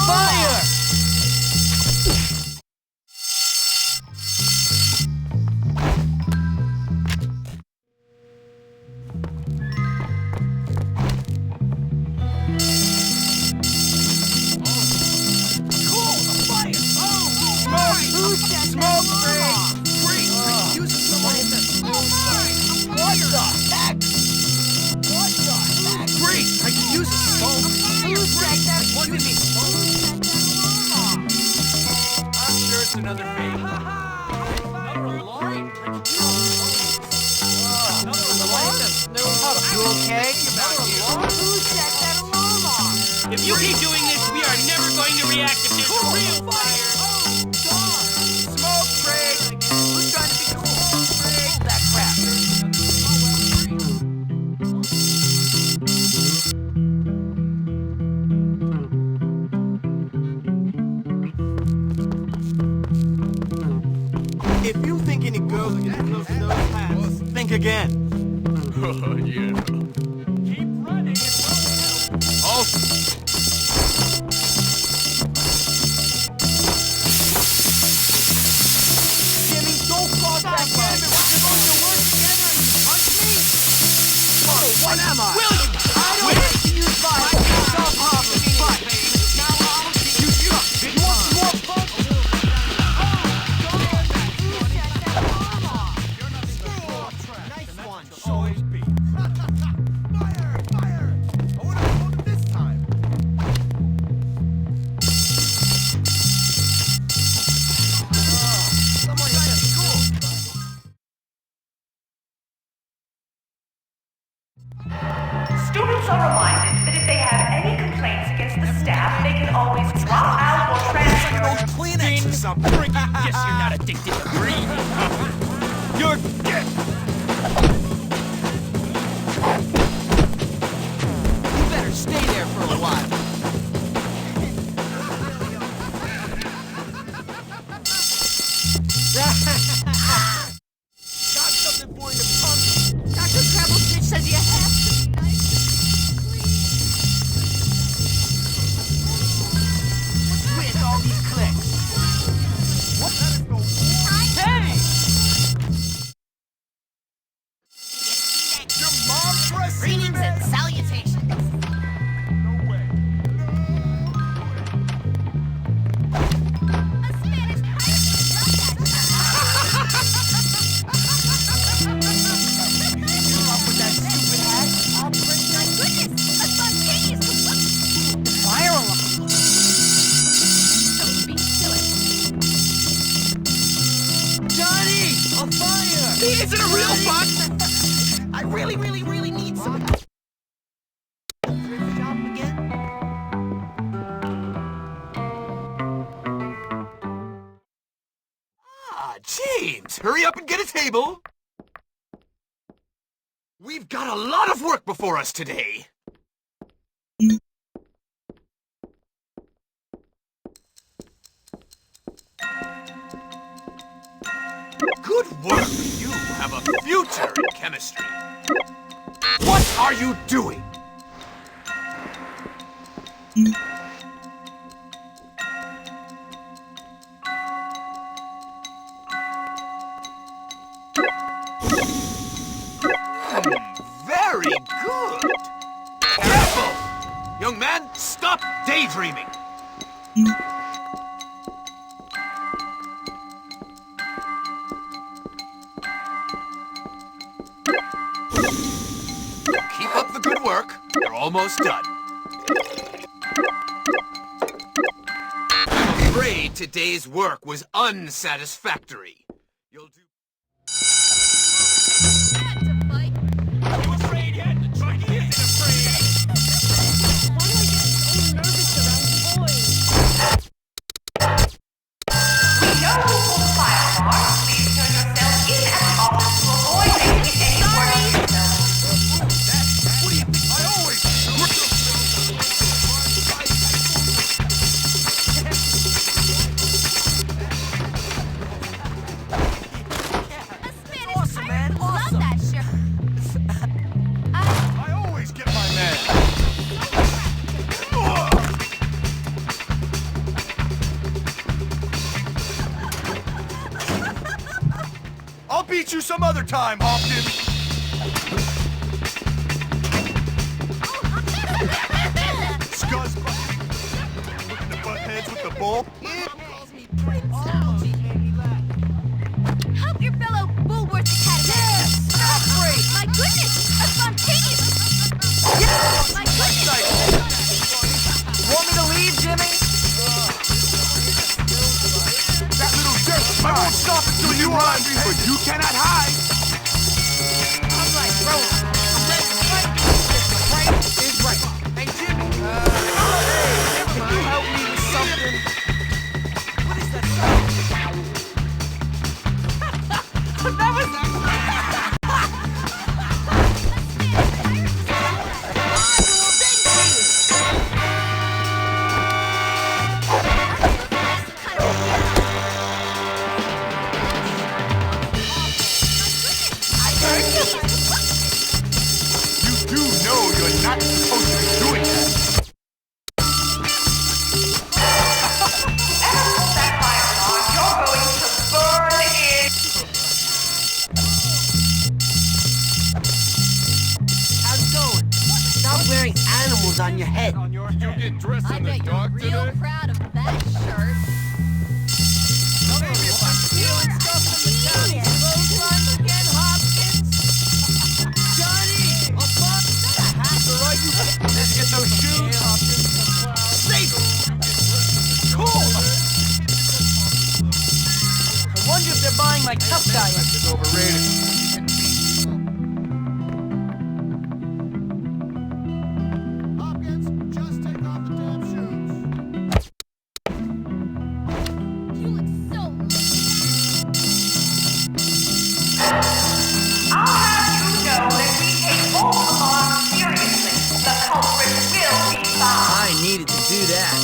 fire! Smoke break! Great! Using someone in the What the heck? What the heck? Great! I can use a smoke! Who set that? Wasn't me! I'm sure it's another fake. Another alarm? You okay? Who set that alarm off? If you keep doing this, we are never going to react if there's a real fire. Smoke break! Who's trying to be cool? Break that crap! If you think any girls are getting close to those hats, think again. Yeah. Keep running. It won't help. Oh, Jimmy, don't cross that line. We're going to work together and you punch me? Oh, what am I? William! I don't like to use violence to solve problems, but now I'll teach you something. You want some more fun? Nice one. Always be. Fire! Fire! I want to hold it this time! Someone trying to be cool. Students are reminded that if they have any complaints against the staff, they can always drop out or transfer. Kleenex or something! Yes, you're not addicted to breathing. You're dead! You better stay there for a while. Got something for you to pump! Dr. Treblestitch says you have to be nice and What's with all these clicks? Hey! Your mom's breastfeeding greetings and salutations. No way. A Spanish pirate would love Up with that stupid hat. I'll break that. My goodness, a spontaneous fire alarm. Don't speak to it. Johnny! A fire! Is it a real box? I really need some. Thrift shop again? James, hurry up and get a table. We've got a lot of work before us today. Good work. You have a future in chemistry. What are you doing? Very good. Careful! Young man, stop daydreaming. Keep up the good work. You're almost done. I'm afraid today's work was unsatisfactory. You'll do... Are you afraid yet? The Chinese isn't afraid. Why do I get so nervous around toys? We know who pulled the fire alarm. Please turn yourself in at the office to avoid making any worse yourself. What do you think? I always... meet you some other time, Hopkins. Scuzz looking to butt heads with the bull. Help your fellow Bullworth Academy. Yes! Great! My goodness! A spontaneous! Yes! My goodness! Want me to leave, Jimmy? That little dirt! I won't stop until you run, but you cannot hide. I'm like, bro, right is right. Hey, Jimmy, can you help me with something? What is that sound? That was... You do know you're not supposed to be doing that. Whoever pulled that fire alarm, you're going to burn in. How's it going? Stop wearing animals on your head. You get dressed I in the bet you're dark real today? proud of that shirt. Maybe if I'm stealing stuff from the county clotheslines again, Hopkins. Johnny! A buck? Alright, you... Let's get those shoes. Safe! Cool! I wonder if they're buying my tough guy. It's overrated. Hopkins, just take off the damn shoes. You look so I'll have you know that we take false alarms seriously. The culprit will be found. I needed to do that.